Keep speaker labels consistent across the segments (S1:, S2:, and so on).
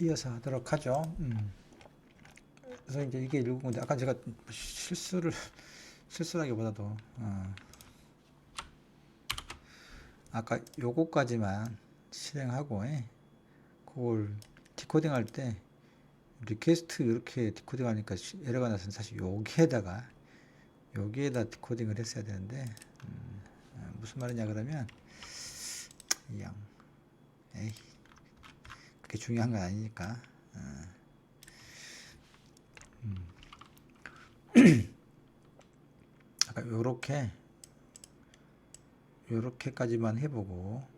S1: 이어서 하도록 하죠. 그래서 이제 이게 읽은 건데, 아까 제가 실수라기보다도, 아까 요거까지만 실행하고, 그걸 디코딩 할 때, 리퀘스트 이렇게 디코딩 하니까 에러가 나서 사실 여기에다 디코딩을 했어야 되는데, 무슨 말이냐 그러면, 그냥, 에이, 그게 중요한 건 아니니까. 아까 요렇게까지만 해보고,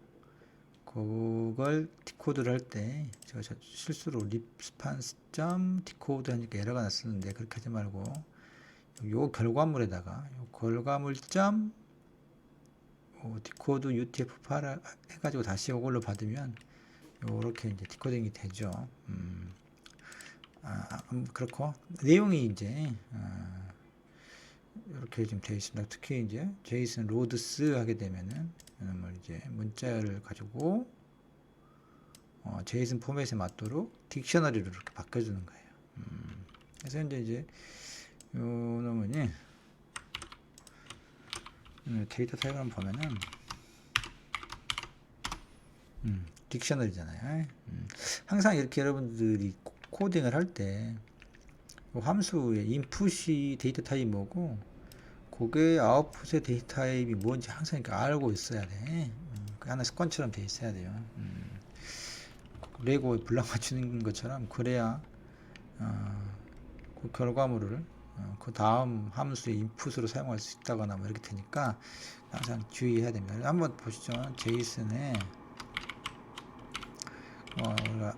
S1: 그걸 디코드를 할 때 제가 실수로 리스판스 점 디코드 하니까 에러가 났었는데, 그렇게 하지 말고 요 결과물에다가 요 결과물 점 디코드 UTF-8 해가지고 다시 이걸로 받으면 요렇게 이제 디코딩이 되죠. 그렇고 내용이 이제 이렇게 좀 되어 있습니다. 특히 이제 제이슨 로드스 하게 되면은 이제 문자를 가지고 제이슨 포맷에 맞도록 딕셔너리로 이렇게 바꿔주는 거예요. 그래서 이제 요 놈은이 데이터 타입을 한번 보면은 딕셔너리잖아요. 항상 이렇게 여러분들이 코딩을 할 때 함수의 인풋이 데이터 타입이 뭐고 그게 아웃풋의 데이터 타입이 뭔지 항상 이렇게 알고 있어야 돼. 그 하나 습관처럼 돼 있어야 돼요. 레고 블락 맞추는 것처럼 그래야 그 결과물을 그 다음 함수의 인풋으로 사용할 수 있다거나 뭐 이렇게 되니까 항상 주의해야 됩니다. 한번 보시죠. 제이슨에 우리가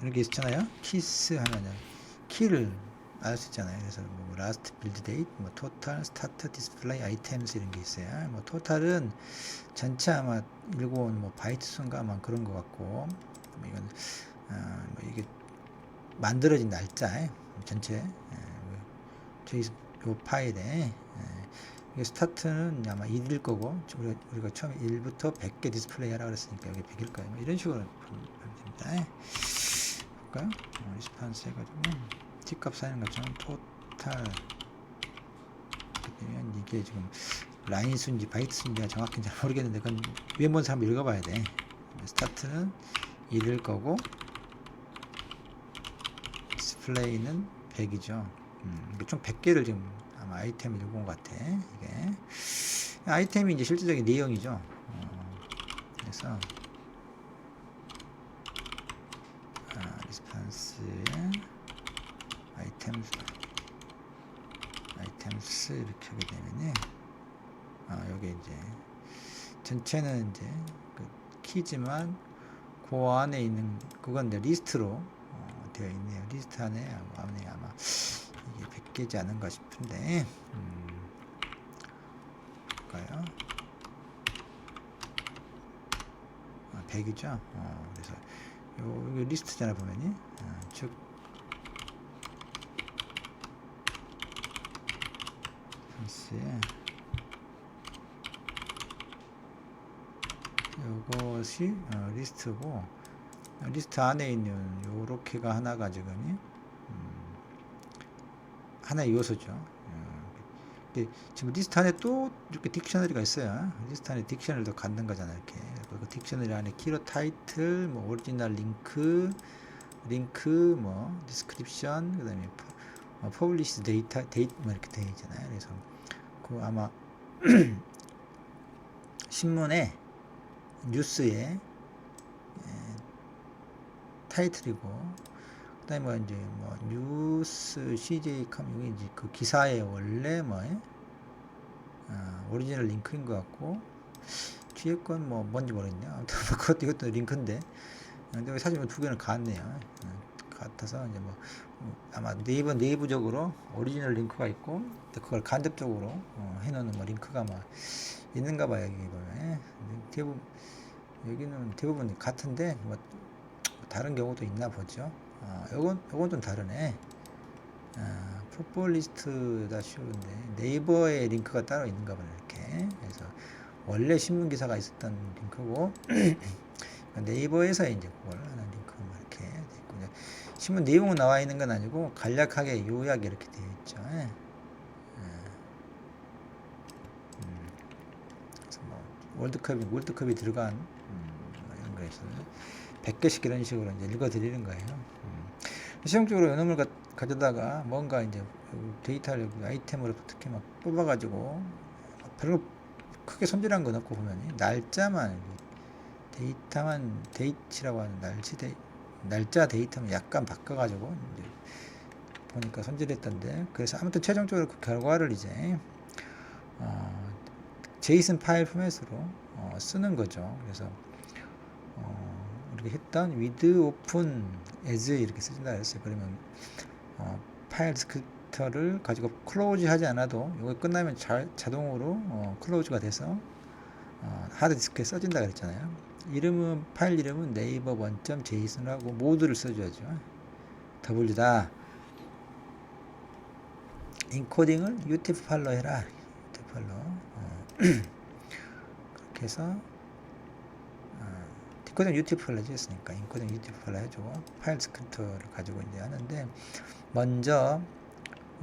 S1: 이렇게 있잖아요. 키스 하면은 키를 알 수 있잖아요. 그래서 뭐 라스트 빌드 데이트, 뭐 토탈, 스타트, 디스플레이, 아이템스 이런 게 있어요. 뭐 토탈은 전체 아마 읽어온 뭐 바이트 수인가 아마 그런 것 같고, 이건 뭐 이게 만들어진 날짜 전체 저희 요 파일에 이게 스타트는 아마 1일 거고, 우리가 처음에 1부터 100개 디스플레이 하라 그랬으니까 여기 100일 거예요. 뭐 이런 식으로 보면 됩니다. 볼까요? 리스판스 해가지고 T값 사는 것처럼 토탈 되면 이게 지금 라인 수인지 바이트 수인지가 정확히 잘 모르겠는데, 그건 왼본 사람 읽어봐야 돼. 스타트는 1일 거고 디스플레이는 100이죠. 총 100개를 지금 아마 아이템을 읽은 것 같아. 이게 아이템이 이제 실질적인 내용이죠. 그래서 리스판스에 아이템스 이렇게 하게 되면은 여기 이제 전체는 이제 그 키지만 그 안에 있는 그건 이제 리스트로 되어 있네요. 리스트 안에 아마 이게 100개지 않은가 싶은데 볼까요? 100이죠. 그래서 요 리스트잖아 보면이 즉 요것이 리스트고, 리스트 안에 있는 요렇게가 하나가 지금 하나의 요소죠. 지금 리스트 안에 또 이렇게 딕셔너리가 있어요. 리스트 안에 딕셔너리도 갖는 거잖아요. 이렇게 그 딕셔너리 안에 키로 타이틀, 뭐 오리지널 링크, 뭐 디스크립션, 그다음에 퍼블리시 데이터 뭐 이렇게 되어 있잖아요. 그래서 그 아마 신문에 뉴스에 타이틀이고, 그다음에 뭐 이제 뭐 뉴스 CJ.com 이제 그 기사의 원래 뭐 오리지널 링크인 것 같고, 뒤에 건 뭐 뭔지 모르겠네요. 아무튼 이것도 링크인데, 근데 사실 두 개는 같네요. 같아서 이제 뭐 아마 네이버 내부적으로 오리지널 링크가 있고, 그걸 간접적으로 해놓는 뭐 링크가 막 있는가 봐요. 여기 보면 대부분 여기는 대부분 같은데 뭐 다른 경우도 있나 보죠. 요건 좀 다르네. 풋볼리스트다 쉬운데 네이버에 링크가 따로 있는가 보네. 이렇게 그래서 원래 신문 기사가 있었던 링크고 네이버에서 이제 그걸 하는 링크 이렇게 있고, 신문 내용은 나와 있는 건 아니고 간략하게 요약이 이렇게 되어 있죠. 그래서 뭐 월드컵이 들어간 뭐 이런 거에서 100개씩 이런 식으로 이제 읽어드리는 거예요. 실용적으로 요놈을 가져다가 뭔가 이제 데이터를 아이템으로 특히 막 뽑아가지고 별로 크게 손질한 건 없고 보면 날짜만 데이터만 데이트라고 하는 날짜 데이터만 약간 바꿔가지고 이제 보니까 손질했던데, 그래서 아무튼 최종적으로 그 결과를 이제 제이슨 파일 포맷으로 쓰는 거죠. 그래서 우리가 했던 with open as 이렇게 쓰진다 그랬어요. 그러면 파일 디스크립터를 가지고 클로즈 하지 않아도 이거 끝나면 자동으로 클로즈가 돼서 하드디스크에 써진다 그랬잖아요. 파일 이름은 네이버 원점 제이슨하고 모드를 써줘야죠. W다. 인코딩을 UTF-8로 해라. UTF-8로. 그렇게 해서 디코딩 UTF-8로 해줬으니까 인코딩 UTF-8로 해주고 파일 스크립터를 가지고 이제 하는데, 먼저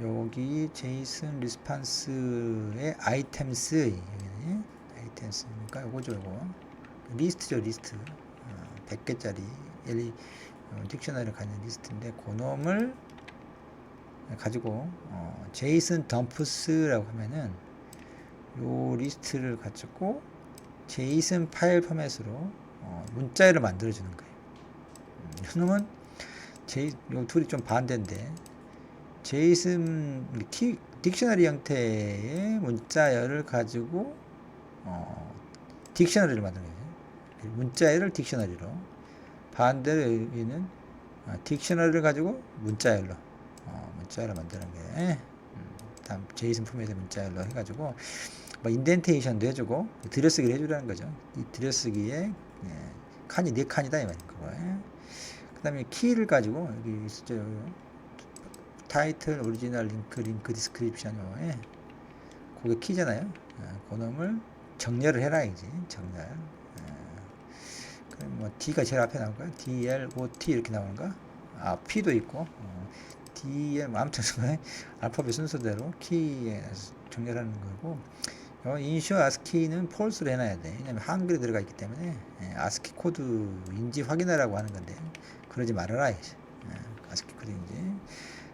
S1: 여기 제이슨 리스판스의 아이템스, 아이템스니까 요거죠. 요거 리스트죠. 리스트 100개짜리 딕셔너리를 가진 리스트인데, 그놈을 가지고 제이슨 덤프스라고 하면은 요 리스트를 가지고 제이슨 파일 포맷으로 문자열을 만들어 주는 거예요. 이놈은 요 둘이 좀 반대인데, 제이슨 딕셔너리 형태의 문자열을 가지고 딕셔너리를 만드는 거예요. 문자열을 딕셔너리로. 반대로 여기는 딕셔너리를 가지고 문자열로 만드는 게, 다음 제이슨 포맷의 문자열로 해가지고 뭐 인덴테이션도 해주고 들여쓰기를 해주라는 거죠. 이 들여쓰기에 칸이 4칸이다 이 말인 거고요. 그 다음에 키를 가지고 여기 있죠. 타이틀, 오리지널, 링크 디스크립션, 그게 키잖아요. 그놈을 정렬을 해라 이지. 정렬. 그럼 뭐 D가 제일 앞에 나올까요? DLOT 이렇게 나오는가? P도 있고 DL 뭐 아무튼 알파벳 순서대로 키에 정렬하는 거고, 인슈어 아스키는 폴스로 해놔야 돼. 왜냐면 한글이 들어가 있기 때문에 아스키 코드인지 확인하라고 하는 건데 그러지 말아라. 아스키 코드인지.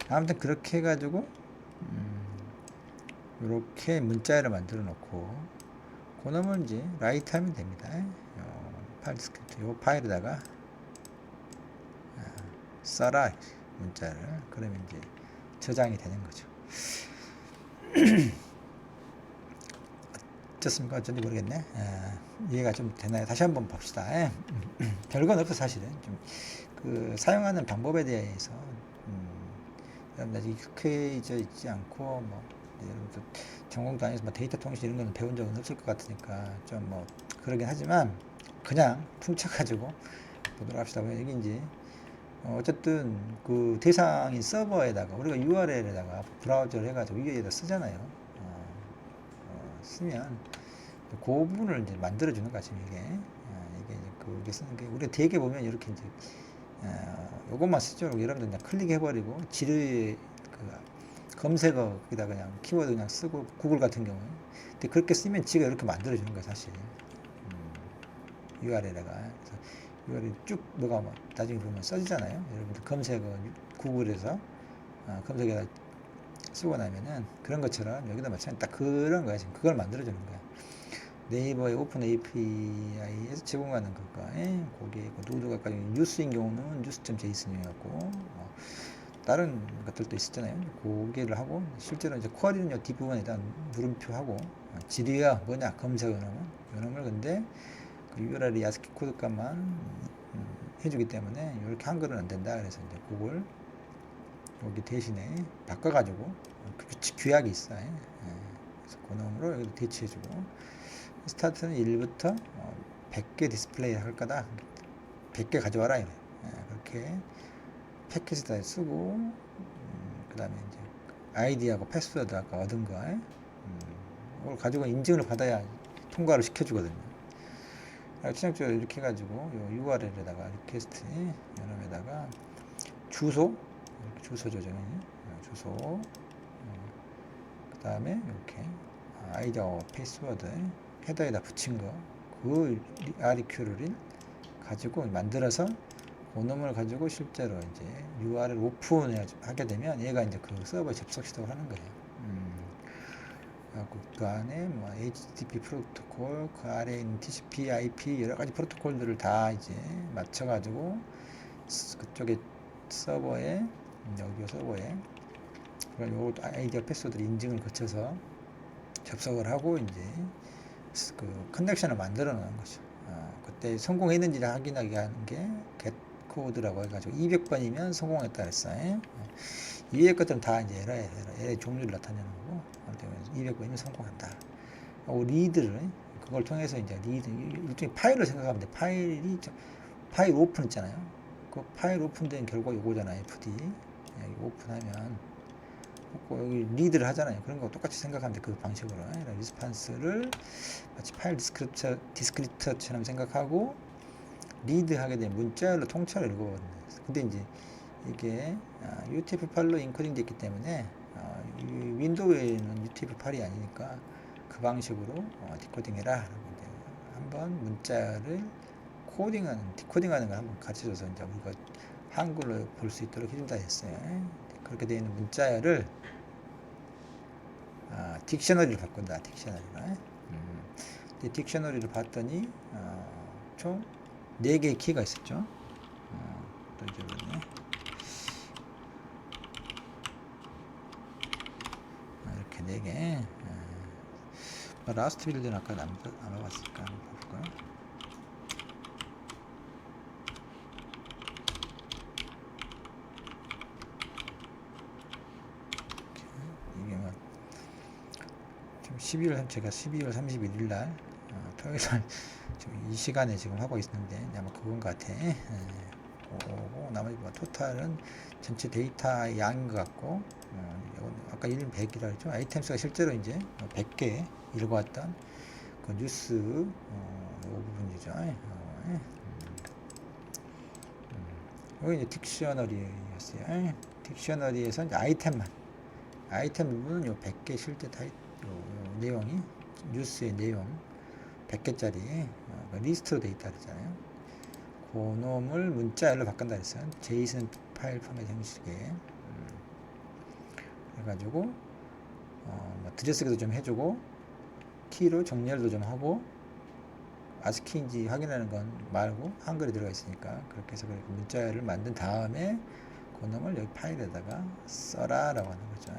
S1: 아무튼 그렇게 해가지고 이렇게 문자열을 만들어 놓고 그놈을 이제 라이트 하면 됩니다. 파일 스크립트 요 파일에다가 써라 문자를. 그러면 이제 저장이 되는 거죠. 어떻습니까? 어쩐지 모르겠네. 이해가 좀 되나요? 다시 한번 봅시다. 별건 없어 사실은. 좀 그 사용하는 방법에 대해서 여러분들 익숙해져 있지 않고 뭐 여러분들 전공도 아니어서 뭐 데이터 통신 이런 거는 배운 적은 없을 것 같으니까 좀 뭐 그러긴 하지만 그냥 퉁쳐가지고 보도록 합시다. 왜 이게 이제 어쨌든 그 대상인 서버에다가 우리가 URL에다가 브라우저를 해가지고 위에다 쓰잖아요. 쓰면 그 부분을 이제 만들어주는 거지 이게. 이게 그게 쓰는 게 우리가 되게 보면 이렇게 이제 요것만 쓰죠. 여러분들 그냥 클릭해버리고 지뢰 그 검색어 거기다 그냥 키워드 그냥 쓰고 구글 같은 경우에. 근데 그렇게 쓰면 지가 이렇게 만들어주는 거야 사실. URL에다가. 그래서 URL 쭉 뭐가 뭐 나중에 보면 써지잖아요. 여러분들 검색어 구글에서 검색에다 쓰고 나면은 그런 것처럼 여기다 마찬가지 딱 그런 거야. 지금 그걸 만들어주는 거야. 네이버의 오픈 API에서 제공하는 것과 거기에 노드가 가지고 뉴스인 경우는 news.json이었고 다른 것들도 있었잖아요. 고개를 하고 실제로 이제 쿼리는 이 뒷부분에다 물음표하고 지리가 뭐냐 검색어 요놈을 근데 그 URL 야스키 코드 값만 해주기 때문에 이렇게 한글은 안 된다. 그래서 이제 그걸 여기 대신에 바꿔가지고 규약이 있어요. 그래서 그 놈으로 여기 대치해주고 스타트는 1부터 100개 디스플레이 할 거다. 100개 가져와라. 이래. 그렇게 패킷에다 쓰고 그 다음에 이제 아이디하고 패스워드 아까 얻은 거 이걸 가지고 인증을 받아야 통과를 시켜주거든요. 추정적으로 이렇게 해가지고 요 URL에다가 리퀘스트 이놈에다가 주소, 이렇게 주소 조정해. 주소. 그 다음에 이렇게 아이디어 패스워드 헤더에다 붙인 거, 그 RQ를 가지고 만들어서 그 놈을 가지고 실제로 이제 URL 오픈하게 되면 얘가 이제 그 서버에 접속 시도를 하는 거예요. 그 안에 뭐 HTTP 프로토콜, 그 아래에 있는 TCP, IP 여러 가지 프로토콜들을 다 이제 맞춰가지고 그쪽에 서버에, 여기 서버에 요 아이디어 패스워드 인증을 거쳐서 접속을 하고 이제 그 커넥션을 만들어 놓은 거죠. 그때 성공했는지를 확인하게 하는 게 get 코드라고 해가지고 200번이면 성공했다 했어요. 200것들은 다 이제 에러의 종류를 나타내는 거고, 200번이면 성공한다. 리드를, 그걸 통해서 이제 리드, 일종의 파일을 생각하면 돼. 파일 오픈 있잖아요. 그 파일 오픈된 결과 요거잖아요. FD. 오픈하면, 여기 리드를 하잖아요. 그런 거 똑같이 생각하면 돼. 그 방식으로. 리스판스를 마치 파일 디스크립터처럼 생각하고, 리드하게 되면 문자열로 통째로 읽어버립니다. 근데 이제 이게 UTF-8로 인코딩 됐기 때문에 윈도우에는 UTF-8이 아니니까 그 방식으로 디코딩해라. 한번 문자를 디코딩하는 걸 한번 가르쳐줘서 이제 우리가 한글로 볼 수 있도록 해준다 했어요. 그렇게 되어 있는 문자열을 딕셔너리를 바꾼다. 딕셔너리를 봤더니 총 4개의 키가 있었죠. 또 잊어버렸네. 이렇게 4개. 라스트 빌드는 아까 안 봐봤으니까 한번 볼까요? 이게 뭐, 지금 제가 12월 31일 날, 토요일 날, 이 시간에 지금 하고 있는데, 아마 그건 것 같아. 나머지 뭐 토탈은 전체 데이터 양인 것 같고, 아까 1인 100이라 했죠. 아이템수가 실제로 이제 100개 읽어왔던 그 뉴스 이 부분이죠. 여기 이제 딕셔너리였어요. 딕셔너리에서 이제 아이템 부분은 요 100개 실제 요 내용이 뉴스의 내용 100개짜리 리스트로 되어 있다 그랬잖아요. 그 놈을 문자열로 바꾼다 그랬어요. 제이슨 파일 포맷 형식에 해가지고 뭐 들여쓰기도 좀 해주고 키로 정렬도 좀 하고 아스키인지 확인하는 건 말고 한글이 들어가 있으니까 그렇게 해서 문자열을 만든 다음에 그 놈을 여기 파일에다가 써라 라고 하는 거죠.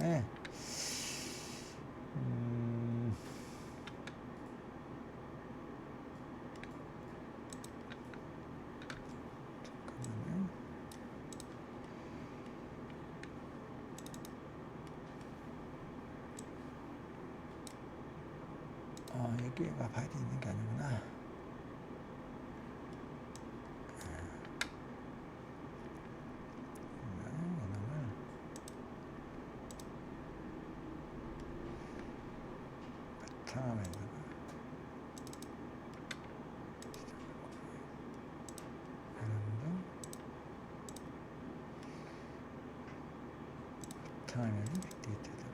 S1: 여기 파일이 있는 게 아니구나. 바탕화면에다가 바탕화면을 빅데이터에다가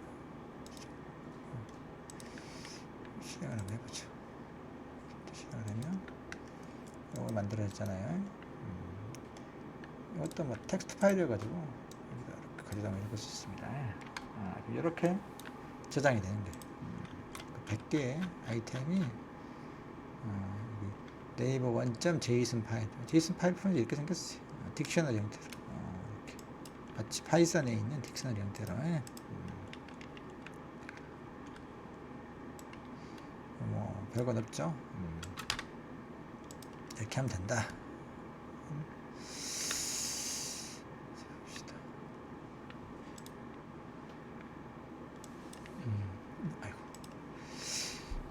S1: 실행을 한번 해보죠. 실행을 하면 이걸 만들어졌잖아요. 이것도 뭐 텍스트 파일이어가지고 여기다 이렇게 가져다가 읽을 수 있습니다. 이렇게 저장이 되는 거예요. 100개의 아이템이 네이버 원점.json 파일, JSON 파일 포맷이 이렇게 생겼어요. 딕셔너리 형태로 이렇게 마치 파이썬에 있는 딕셔너리 형태로 뭐 별건 없죠. 이렇게 하면 된다. 아이고.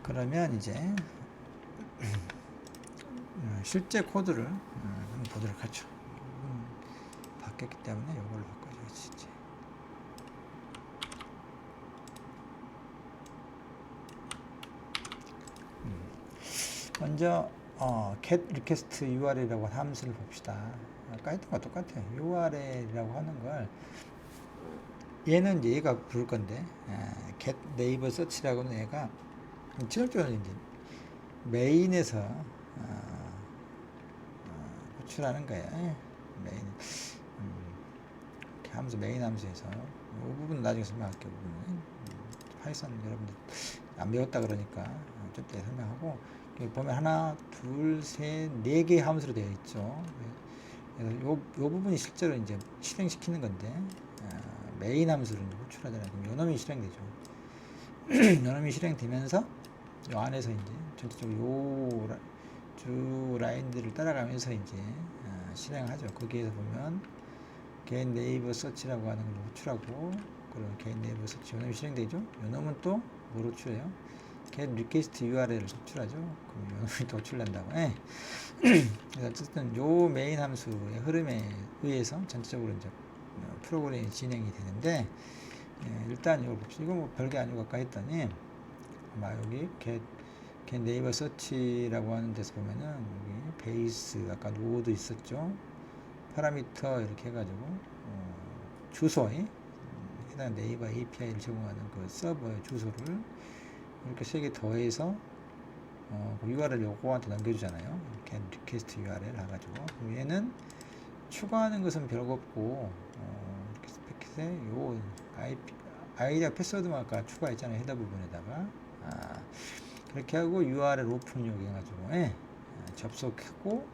S1: 그러면 이제 실제 코드를 한번 보도록 하죠. 바뀌었기 때문에 이걸로 바꿔줘야지. 이제. 먼저 get request URL이라고 함수를 봅시다. 아까 했던 거 똑같아요. URL이라고 하는 걸 얘는 이제 얘가 부를 건데 get 네이버 서치라고는 얘가 지역적으로 이제 메인에서 호출하는 거예요. 메인 이렇게 하면서 메인 함수에서 이 부분 나중에 설명할게요. 부분은 파이썬 여러분들 안 배웠다 그러니까 좀 때 설명하고 여기 보면 하나, 둘, 셋, 네 개의 함수로 되어 있죠. 그래서 요 부분이 실제로 이제 실행시키는 건데 메인 함수를 호출하잖아요. 그럼 요 놈이 실행되죠. 요 놈이 실행되면서 요 안에서 이제 전체적으로 쭉 라인들을 따라가면서 이제 실행하죠. 거기에서 보면 get 네이버 서치라고 하는 걸 호출하고 그리고 get 네이버 서치 요 놈이 실행되죠. 요 놈은 또 뭘 호출해요? get request URL을 호출하죠. 그럼 요 놈이 또 호출된다고. 그래서 어쨌든 요 메인 함수의 흐름에 의해서 전체적으로 이제 프로그램이 진행이 되는데 일단 이걸 봅시다. 이거 뭐 별게 아니고 아까 했더니 아마 여기 get 네이버 서치라고 하는 데서 보면은 여기 베이스 아까 노드 있었죠. 파라미터 이렇게 해가지고 주소에 해당 네이버 API를 제공하는 그 서버의 주소를 이렇게 세 개 더해서 그 URL 요거한테 넘겨주잖아요. get request URL 해가지고 얘는 추가하는 것은 별거 없고 이렇게 스펙에 요 아이디와 패스워드만 아까 추가했잖아요. 헤더 부분에다가 그렇게 하고 URL 오픈 요구해가지고 접속하고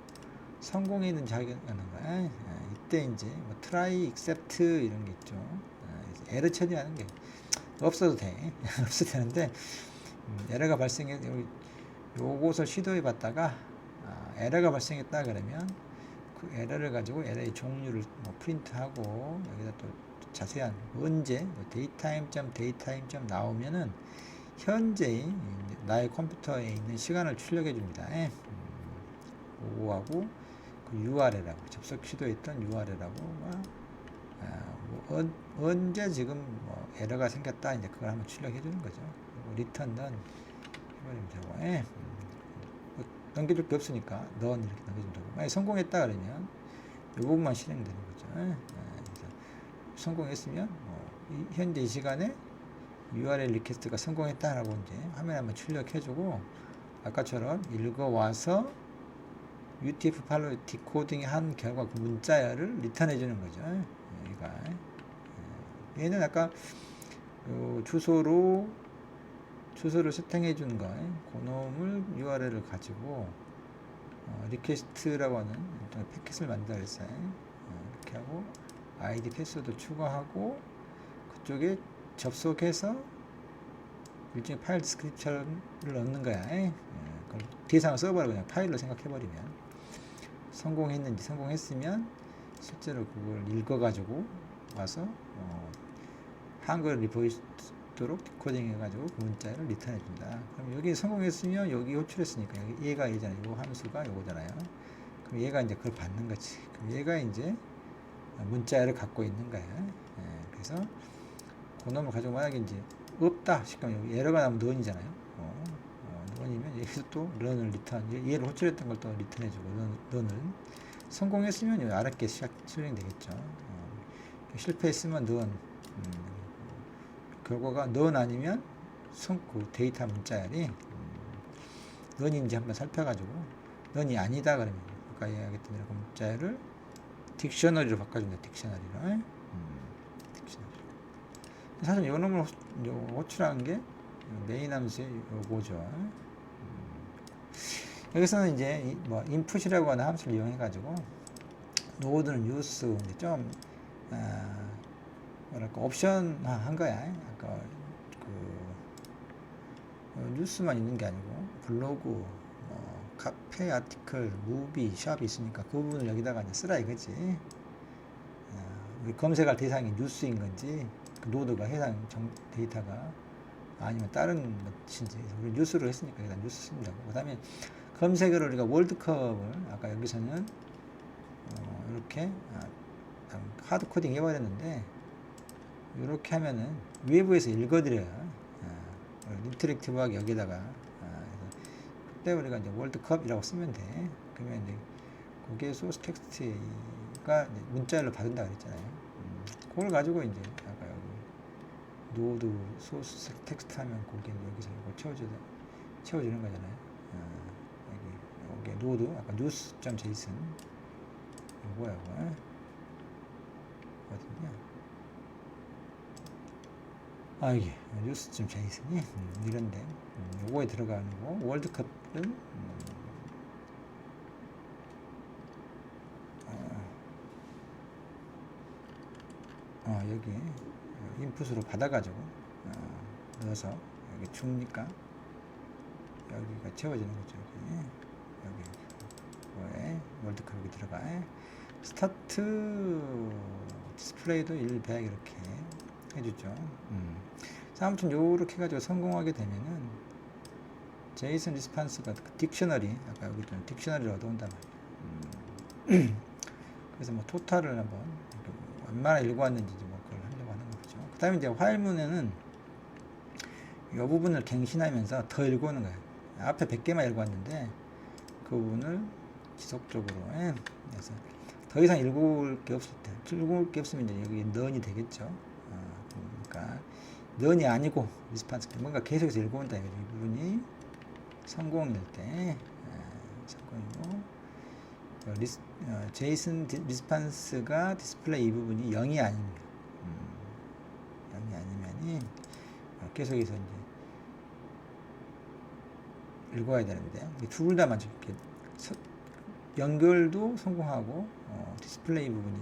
S1: 성공했는지 확인하는 거야. 이때 이제 뭐 try, accept 이런 게 있죠. 에러 처리하는 게 없어도 돼. 없어도 되는데 에러가 발생해 요것을 시도해 봤다가 에러가 발생했다 그러면 그 에러를 가지고 에러의 종류를 뭐 프린트하고 여기다 또 자세한 언제 데이타임 나오면은 현재 나의 컴퓨터에 있는 시간을 출력해 줍니다. 그거하고 그 URL하고 접속 시도했던 URL하고 뭐 언제 지금 뭐 에러가 생겼다 이제 그걸 한번 출력해 주는 거죠. 리턴 넌 해버리면 되고 뭐 넘겨줄 게 없으니까 넌 이렇게 넘겨주면 되고 만약 성공했다 그러면 이 부분만 실행되는 거죠. 그래서 성공했으면 현재 이 시간에 URL 리퀘스트가 성공했다라고 이제 화면에 한번 출력해주고 아까처럼 읽어와서 UTF 팔로 디코딩 한 결과 그 문자열을 리턴해 주는 거죠. 여기가 얘는 아까 주소를 세팅해 주는 거, 그놈을 URL을 가지고 리퀘스트라고 하는 패킷을 만들어 했어요. 이렇게 하고 아이디 패스워드 추가하고 그쪽에 접속해서 일종의 파일 디스크립션을 넣는 거야. 대상 서버를 그냥 파일로 생각해버리면 성공했는지 성공했으면 실제로 그걸 읽어가지고 와서 한글이 보이도록 디코딩 해가지고 그 문자를 리턴해 준다. 그럼 여기 성공했으면 여기 호출했으니까 여기 얘가 얘잖아요. 요 함수가 요거잖아요. 그럼 얘가 이제 그걸 받는 거지. 그럼 얘가 이제 문자를 갖고 있는 거야. 그래서 그놈을 가지고 만약에 이제 없다 싶으면 여기 에러가 나면 넌이잖아요. 넌이면 여기서 또 런을 리턴, 얘를 호출했던 걸 또 리턴해주고 런을 성공했으면 여기 아랫게 실행되겠죠. 실패했으면 넌 결과가 넌 아니면 그 데이터 문자열이 넌인지 한번 살펴가지고 넌이 아니다 그러면 아까 이야기했던 이런 문자열을 딕셔너리로 바꿔준다. 딕셔너리로. 사실 요 놈을 호출하는 게 메인 함수의 요거죠. 여기서는 이제 뭐 인풋이라고 하는 함수를 이용해 가지고 노드는 뉴스 좀 뭐랄까 옵션 한 거야. 아까 그 뉴스만 있는 게 아니고 블로그, 카페, 아티클, 무비, 샵이 있으니까 그 부분을 여기다가 이제 쓰라 이거지. 우리 검색할 대상이 뉴스인 건지 그 노드가 해당 데이터가 아니면 다른 것인지 우리 뉴스를 했으니까 일단 뉴스 씁니다. 그 다음에 검색어를 우리가 월드컵을 아까 여기서는 이렇게 하드 코딩 해버렸는데 이렇게 하면은 외부에서 읽어드려요. 인터랙티브하게 여기다가 그때 우리가 이제 월드컵이라고 쓰면 돼. 그러면 이제 그게 소스 텍스트가 문자열로 받은다 그랬잖아요. 그걸 가지고 이제 아까 여기 노드 소스 텍스트 하면 거기 여기서 이걸 채워주는 거잖아요. 여기 노드 아까 news.json 요거야 이거 어딨냐? 이게 news.json이 이런데 요거에 들어가는 거 월드컵을 여기 인풋으로 받아가지고 넣어서 여기 주니까 여기가 채워지는 거죠. 여기 뭐에 월드컵 여기 들어가 스타트 디스플레이도 100 이렇게 해주죠. 아무튼 요렇게 해가지고 성공하게 되면은 제이슨 리스판스가 딕셔너리 아까 여기 있던 딕셔너리를 얻어온단 말이에요. 그래서 뭐 토탈을 한번 얼마나 읽어왔는지 뭐 그걸 하려고 하는 거죠. 그 다음에 이제 화일문에는 이 부분을 갱신하면서 더 읽어오는 거예요. 앞에 100개만 읽어왔는데 그 부분을 지속적으로 그래서 더 이상 읽을 게 없을 때 읽을 게 없으면 이제 여기 넌이 되겠죠. 그러니까 넌이 아니고 리스판스 뭔가 계속해서 읽어온다 이거죠. 이 부분이 성공일 때 성공이고 제이슨 리스판스가 디스플레이 이 부분이 0이 아닙니다. 0이 아니면이 계속해서 이제 읽어야 되는데 둘 다 맞죠. 연결도 성공하고 디스플레이 부분이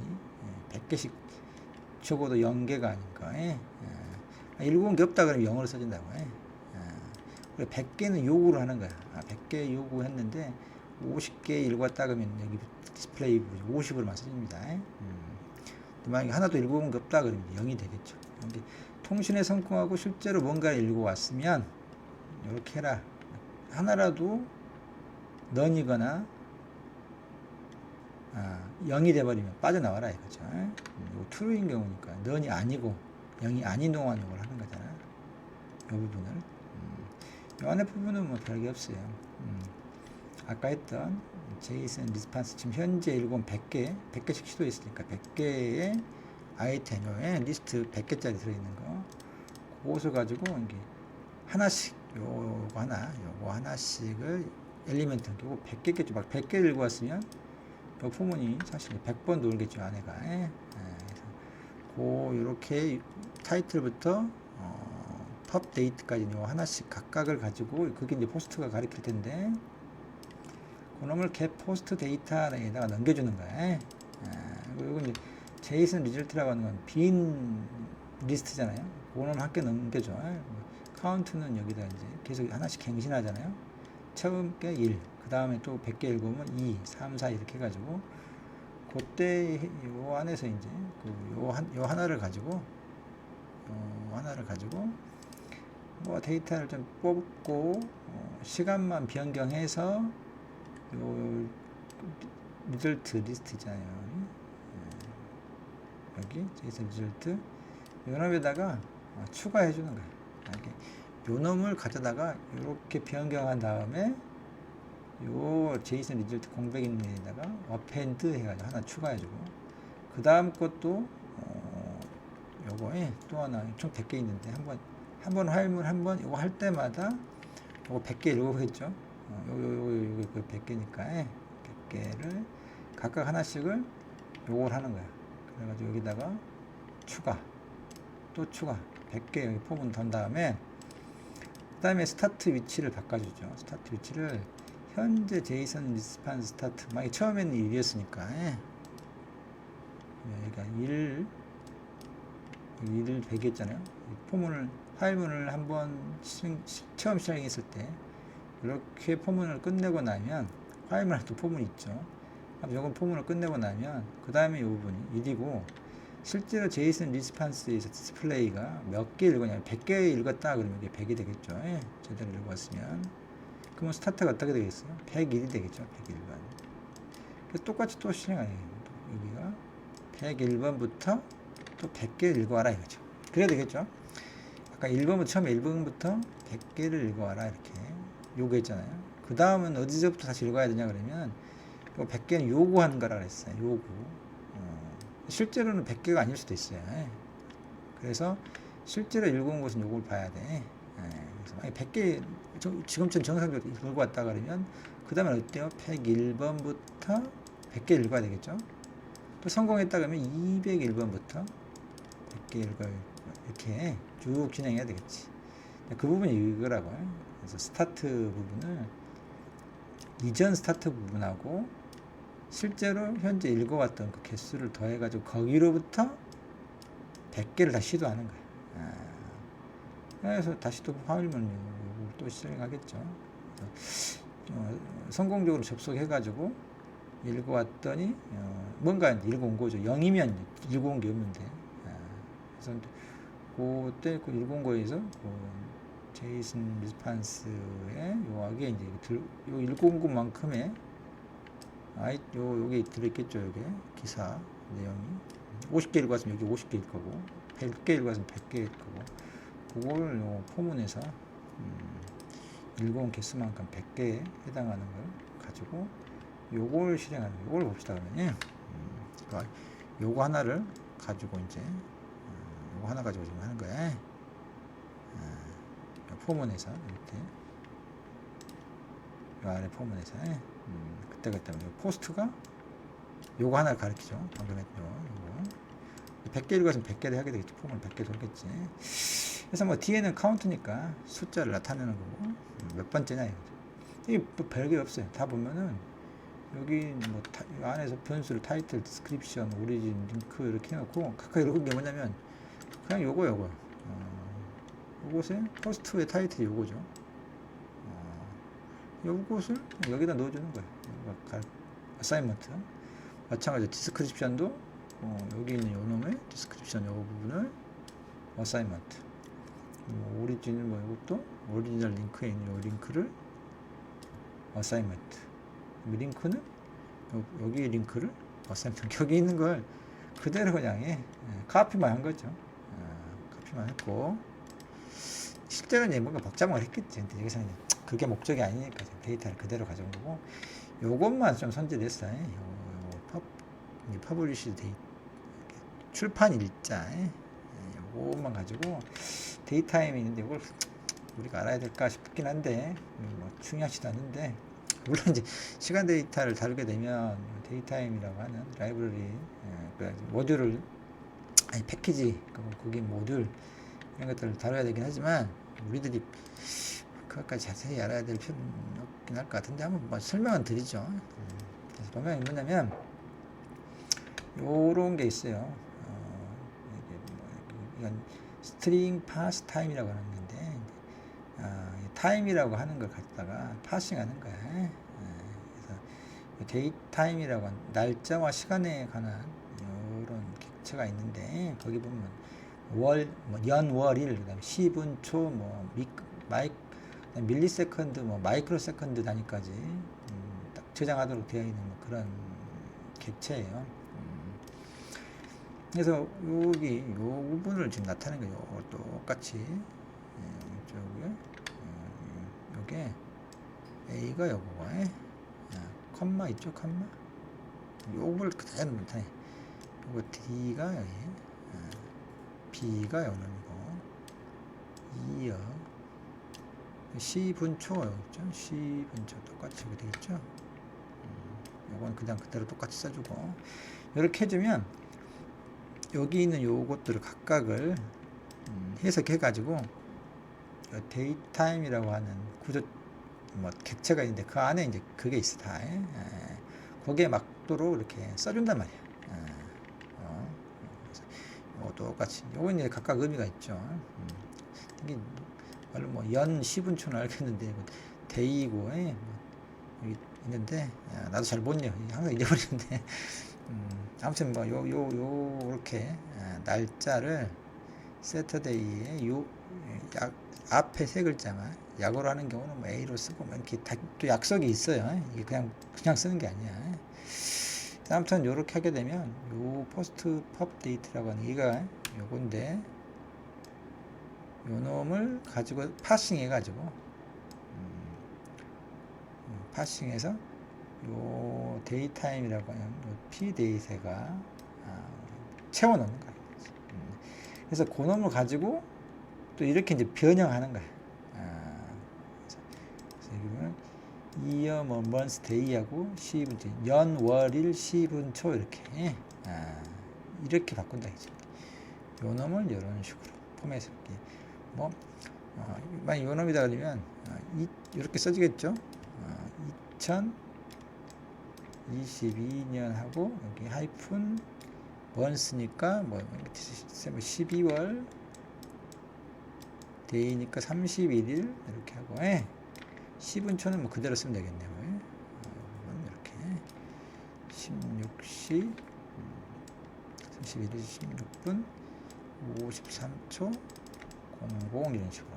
S1: 100개씩 적어도 0개가 아닌가. 읽어본 게 없다 그러면 영어로 써진다고. 그리고 100개는 요구를 하는 거야. 100개 요구했는데 50개 읽었다 그러면 여기 디스플레이 50으로만 써집니다. 만약에 하나도 읽어본 게 없다 그러면 0이 되겠죠. 근데 통신에 성공하고 실제로 뭔가를 읽어왔으면 이렇게 해라. 하나라도 넌이거나 0이 돼버리면 빠져나와라 이거죠. 이거 true인 경우니까 넌이 아니고 0이 아닌 동안 이걸 하는 거잖아. 이 부분을 이 안에 부분은 뭐 별게 없어요. 아까 했던 제이슨 리스판스 지금 현재 읽어온 100개씩 시도했으니까 100개의 아이템에 리스트 100개짜리 들어있는 거 그것을 가지고 이게 하나씩 요거 하나씩을 엘리멘트 요거 100개겠죠. 막 100개 읽어왔으면 요 포문이 사실 100번 돌겠죠 안에가. 그래서 요렇게 타이틀부터 펍 데이트까지 요 하나씩 각각을 가지고 그게 이제 포스트가 가리킬 텐데 그놈을 get 포스트 데이터에다가 넘겨주는 거야. 그리고 이제 제이슨 리절트라고 하는 건 빈 리스트잖아요. 그놈을 함께 넘겨줘. 카운트는 여기다 이제 계속 하나씩 갱신하잖아요. 처음 게 1, 그 다음에 또 100개 읽으면 2, 3, 4 이렇게 해가지고 그때 요 안에서 이제 요 하나를 가지고 뭐 데이터를 좀 뽑고 시간만 변경해서 요 리절트 리스트 있잖아요. 여기 제이슨 리절트 요놈에다가 추가해 주는 거예요. 이렇게 요놈을 가져다가 이렇게 변경한 다음에 요 제이슨 리절트 공백 있는 데다가 어펜드 해가지고 하나 추가해주고 그 다음 것도 요거에 또 하나 총 100개 있는데 한번 화일문 한번 요거 할 때마다 요거 100개 읽어보겠죠. 요거 100개니까 100개를 각각 하나씩을 요걸 하는 거야. 그래가지고 여기다가 또 추가 100개 여기 포문 던 다음에 그 다음에 스타트 위치를 바꿔주죠. 스타트 위치를 현재 제이슨 리스판스 스타트 만약에 처음에는 1이었으니까 여기가 1 100이었잖아요. 포문을 파일문을 한번 처음 시작했을 때 이렇게 포문을 끝내고 나면 파일문에 또 포문이 있죠. 이건 포문을 끝내고 나면 그 다음에 이 부분이 1이고 실제로 제이슨 리스판스에서 디스플레이가 몇 개 읽었냐면 100개 읽었다 그러면 이게 100이 되겠죠. 제대로 읽었으면 그러면 스타트가 어떻게 되겠어요? 101이 되겠죠. 101번. 그래서 똑같이 또 실행하는 거예요. 여기가 101번부터 또 100개 읽어와라 이거죠. 그래야 되겠죠. 아까 1번부터 처음에 1번부터 100개를 읽어와라 이렇게 요구했잖아요. 그 다음은 어디서부터 다시 읽어야 되냐 그러면 그 100개는 요구하는 거라 그랬어요. 요구. 실제로는 100개가 아닐 수도 있어요. 그래서 실제로 읽어온 것은 요걸 봐야 돼. 그래서 만약 100개 지금처럼 정상적으로 읽고 왔다 그러면 그 다음에 어때요? 101번부터 100개 읽어야 되겠죠? 또 성공했다 그러면 201번부터 100개 읽어야 이렇게 쭉 진행해야 되겠지. 그 부분이 이거라고요. 그래서 스타트 부분을 이전 스타트 부분하고 실제로 현재 읽어왔던 그 개수를 더해가지고 거기로부터 100개를 다 시도하는 거예요. 그래서 다시 또 화일문을 또 시작하겠죠. 성공적으로 접속해가지고 읽어왔더니 뭔가 읽어온 거죠. 0이면 읽어온 게 없는데. 그래서 그때 그 읽어온 거에서 그 제이슨 리스판스의 요하게 이제 요 읽어온 것만큼의 요게 들어있겠죠. 요게 기사 내용이 50개 읽었으면 여기 50개일 거고 100개 읽었으면 100개일 거고 그걸 요 포문에서 읽어온 개수만큼 100개에 해당하는 걸 가지고 요걸 실행하는 거. 요걸 봅시다 그러면 요거 하나를 가지고 이제 요거 하나 가지고 지금 하는 거야. 포문에서 이렇게 요 아래 포문에서 그때 포스트가 요거 하나를 가리키죠. 방금 했죠. 요거 100개 읽었으면 100개를 하게 되겠지. 포문을 100개 돌겠지. 그래서 뭐 뒤에는 카운트니까 숫자를 나타내는 거고 몇 번째냐 이거죠. 이게 뭐 별게 없어요. 다 보면은 여기 뭐 안에서 변수를 타이틀, 디스크립션, 오리진, 링크 이렇게 해놓고 각각 이런 게 뭐냐면 그냥 요거 요것에 포스트의 타이틀이 요거죠. 요것을 여기다 넣어주는 거예요. 어사이먼트. 마찬가지로 디스크립션도 여기 있는 요 놈의 디스크립션 요 부분을 어사이먼트. 오리진은 뭐 이것도 오리지널 링크에 있는 요 링크를 어사이먼트. 링크는 여기 링크를 어사이먼트. 여기 있는 걸 그대로 그냥 카피만 한 거죠. 카피만 했고 실제로는 뭔가 복잡한 걸 했겠지. 근데 여기서는 그게 목적이 아니니까 데이터를 그대로 가져온 거고 요것만 좀 손질했어요. 퍼블리시 데이터 출판 일자 요것만 가지고 데이타임이 있는데 이걸 우리가 알아야 될까 싶긴 한데 뭐 중요하지도 않은데 물론 이제 시간 데이터를 다루게 되면 데이타임이라고 하는 라이브러리 모듈을 패키지 거기 모듈 이런 것들을 다뤄야 되긴 하지만 우리들이 그것까지 자세히 알아야 될 필요는 없긴 할 것 같은데 한번 뭐 설명은 드리죠. 그래서 보면 뭐냐면 요런 게 있어요. 이건 스트링 파스 타임이라고 하는 건데 타임이라고 하는 걸 갖다가 파싱하는 거야. 그래서 데이 타임이라고 하는 날짜와 시간에 관한 이런 객체가 있는데 거기 보면 연, 월, 일, 그다음에 10분, 초, 밀리세컨드, 마이크로 세컨드 단위까지 딱 저장하도록 되어 있는 그런 객체예요. 그래서 여기 요 부분을 지금 나타내는 거예요. 똑같이 이쪽에 요게 A가 요거고 컴마 있죠, 컴마 요걸 그대로 나타내. 요거 D가 여기 B가 요놈이고 2역 C분초가 여기 있죠. C분초 똑같이 여기 되겠죠. 요건 그냥 그대로 똑같이 써주고 이렇게 해주면 여기 있는 요것들을 각각을 해석해 가지고 데이타임이라고 하는 구조 객체가 있는데 그 안에 이제 그게 있어 다. 거기에 맞도록 이렇게 써준단 말이야. 똑같이 요건 이제 각각 의미가 있죠. 이게 말로 연 10분초는 알겠는데 데이고 여기 있는데 나도 잘 못 읽어. 항상 잊어버리는데 아무튼 요렇게 날짜를 세터데이에 앞에 세 글자만 약어로 하는 경우는 A로 쓰고 이렇게 또 약속이 있어요. 이게 그냥 쓰는 게 아니야. 아무튼 요렇게 하게 되면 요 포스트 펍 데이트라고 하는 얘가 요건데 요 놈을 가지고 파싱 해가지고 파싱해서 요 데이타임이라고 하는 요 p데이터가 채워넣는 거예요. 그래서 그 놈을 가지고 또 이렇게 이제 변형하는 거예요. 그래서 여기 보면 이어 뭐 month day하고 시분지 연, 월, 일, 시분, 초 이렇게 이렇게 바꾼다 이제. 요 놈을 이런 식으로 포맷을 뭐 만약 요 놈이다 그러면 이렇게 써지겠죠. 2022년 하고 여기 하이픈 month니까 뭐 12월 데이니까 31일 이렇게 하고 시분초는 뭐 그대로 쓰면 되겠네요. 이렇게 16시 31일 16분 53초 00 이런 식으로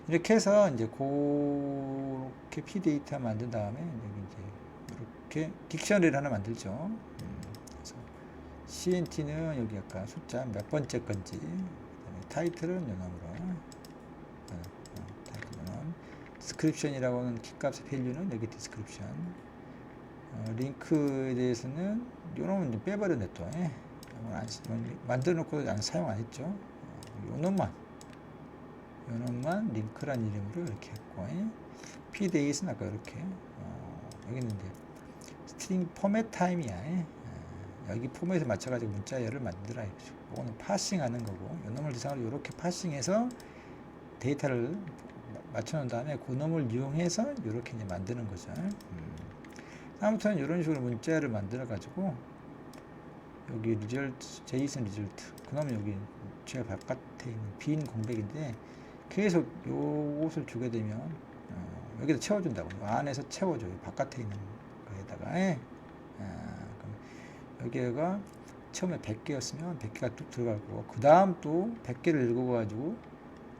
S1: 이렇게 해서 이제 그렇게 p데이터 만든 다음에 이제 이렇게 딕셔너리를 하나 만들죠. 그래서 CNT는 여기 아까 숫자 몇 번째 건지, 타이틀은 요놈으로, 디스크립션이라고 하는 키값의 밸류는 여기 디스크립션, 링크에 대해서는 요놈은 좀 빼버렸네 또. 만들어 놓고 사용 안 했죠. 요놈만 링크란 이름으로 이렇게 했고, pdate는 아까 이렇게 여기 있는데 스트링 포맷 타임이야. 여기 포맷에 맞춰가지고 문자열을 만들어야 죠. 이거는 파싱하는 거고, 요놈을 대상으로 이렇게 파싱해서 데이터를 맞춰놓은 다음에 그 놈을 이용해서 이렇게 이제 만드는 거죠. 아무튼 이런 식으로 문자열을 만들어가지고 여기 리절트, 제이슨 리절트, 그놈은 여기 제일 바깥에 있는 빈 공백인데 계속 요것을 주게 되면 여기다 채워준다고. 안에서 채워줘요. 바깥에 있는 거에다가. 그럼 여기가 처음에 100개였으면 100개가 뚝 들어갈 거고, 그 다음 또 100개를 읽어가지고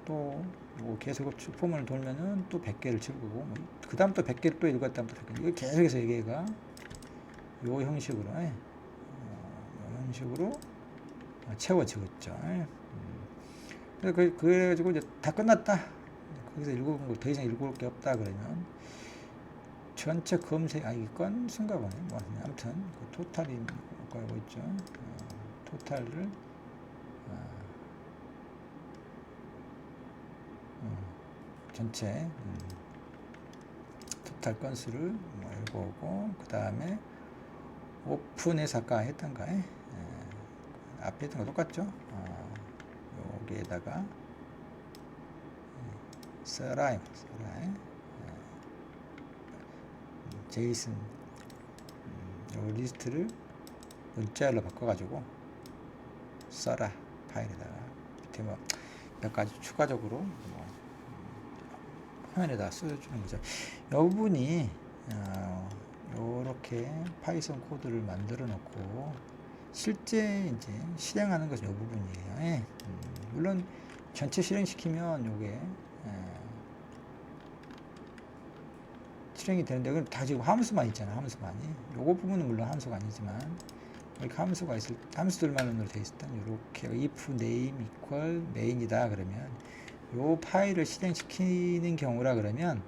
S1: 또 뭐 계속 포문을 돌면은 또 100개를 채울 거고, 그 다음 또 100개를 또 읽었다면 또 100개. 이거 계속해서 여기가 요 형식으로 채워지고 있죠. 그래가지고 이제 다 끝났다. 거기서 읽어본 거 더 이상 읽어볼 게 없다 그러면 전체 검색, 이게 건수인가 보네. 뭐 아무튼 그 토탈이 뭐고 있죠. 토탈을 전체 토탈 건수를 뭐 읽어오고, 그 다음에 오픈해서 아까 했던 거에 앞에 했던 거 똑같죠. 여기에다가 써라 제이슨 요 리스트를 문자열로 바꿔가지고 써라 파일에다가 밑에 뭐 몇 가지 추가적으로 화면에다 써주는 거죠. 이 부분이 요렇게 파이썬 코드를 만들어 놓고 실제 이제 실행하는 것은 이 부분이에요. 물론 전체 실행시키면 요게 실행이 되는데, 그럼 다 지금 함수만 있잖아. 함수만이. 요거 부분은 물론 함수가 아니지만 이렇게 함수들만으로 되어 있을 땐 이렇게 if name equal main이다 그러면 요 파일을 실행시키는 경우라 그러면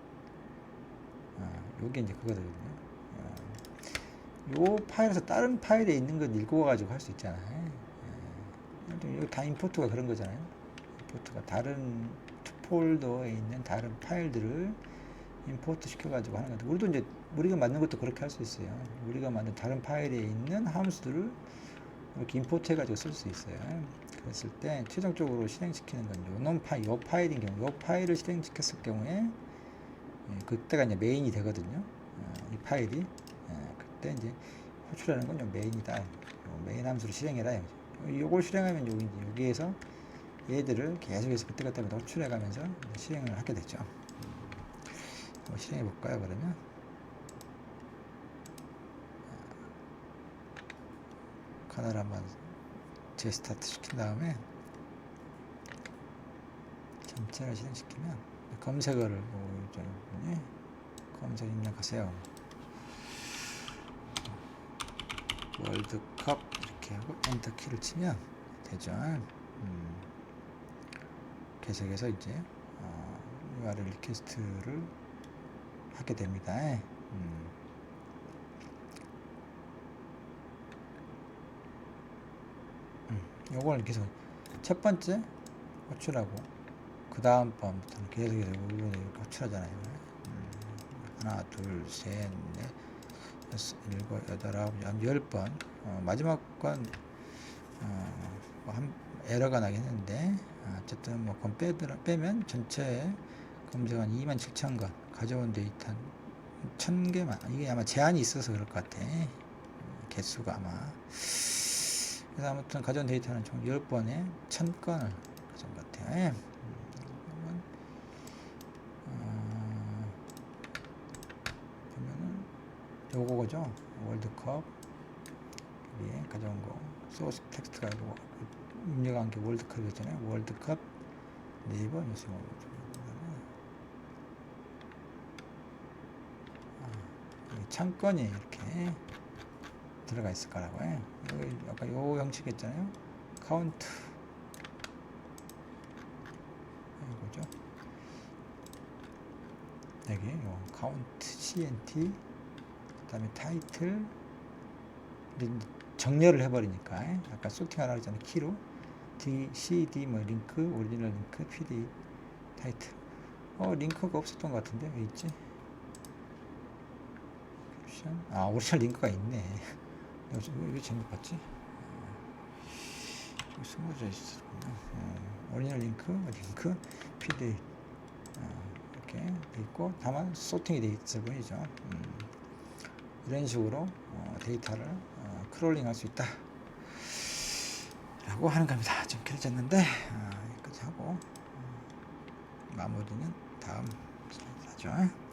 S1: 요게 이제 그거거든요. 요 파일에서 다른 파일에 있는 걸 읽어가지고 할 수 있잖아요. 여기 다 임포트가 그런 거잖아요. 임포트가 다른 폴더에 있는 다른 파일들을 임포트 시켜가지고 하는 건데, 우리도 이제 우리가 만든 것도 그렇게 할 수 있어요. 우리가 만든 다른 파일에 있는 함수들을 이렇게 임포트 해가지고 쓸 수 있어요. 그랬을 때 최종적으로 실행시키는 건 요 파일인 경우, 요 파일을 실행시켰을 경우에 그때가 이제 메인이 되거든요. 이 파일이 그때 이제 호출하는 건 요 메인이다. 요 메인 함수를 실행해라. 요걸 실행하면 여기에서 얘들을 계속해서 그때마다 호출해가면서 실행을 하게 되죠. 실행해 볼까요? 그러면 카나를 한번 재스타트 시킨 다음에 전체를 실행시키면 검색어를 검색 입력하세요. 월드컵 이렇게 하고 엔터 키를 치면 되죠. 계속해서 이제 URL 리퀘스트를 하게 됩니다. 요걸 계속 첫 번째 호출하고 그 다음 번부터는 계속해서 이렇게 호출하잖아요. 하나, 둘, 셋, 넷, 여섯, 일곱, 여덟, 아홉, 열 번. 마지막 건 뭐 에러가 나긴 했는데 어쨌든 뭐 그건 빼면 전체 검색 한 27,000건 가져온 데이터 한 1000개만. 이게 아마 제한이 있어서 그럴 것 같아. 개수가 아마. 그래서 아무튼 가져온 데이터는 총 10번에 1000건을 가져온 것 같아요. 보면은 요거죠. 월드컵 위에 가져온 거 소스 텍스트가 이거 입력한 게 월드컵이었잖아요. 월드컵 네이버 뉴스 창건이 이렇게 들어가 있을 거라고요. 여기 아까 요 형식 있잖아요. 카운트 이거죠. 여기 요 카운트 CNT 그다음에 타이틀 정렬을 해버리니까 아까 소팅하라고 했잖아요. 키로 D, CD 뭐 링크 오리지널 링크 PD 타이틀 링크가 없었던 것 같은데 왜 있지? 오리지널 링크가 있네. 왜 잘못 봤지? 숨어져 있었구나. 오리지널 링크 PD 이렇게 돼 있고 다만 소팅이 돼 있어 보이죠. 이런 식으로 데이터를 크롤링 할 수 있다 라고 하는 겁니다. 좀 길어졌는데 여기까지 하고 마무리는 다음 슬라이드 하죠.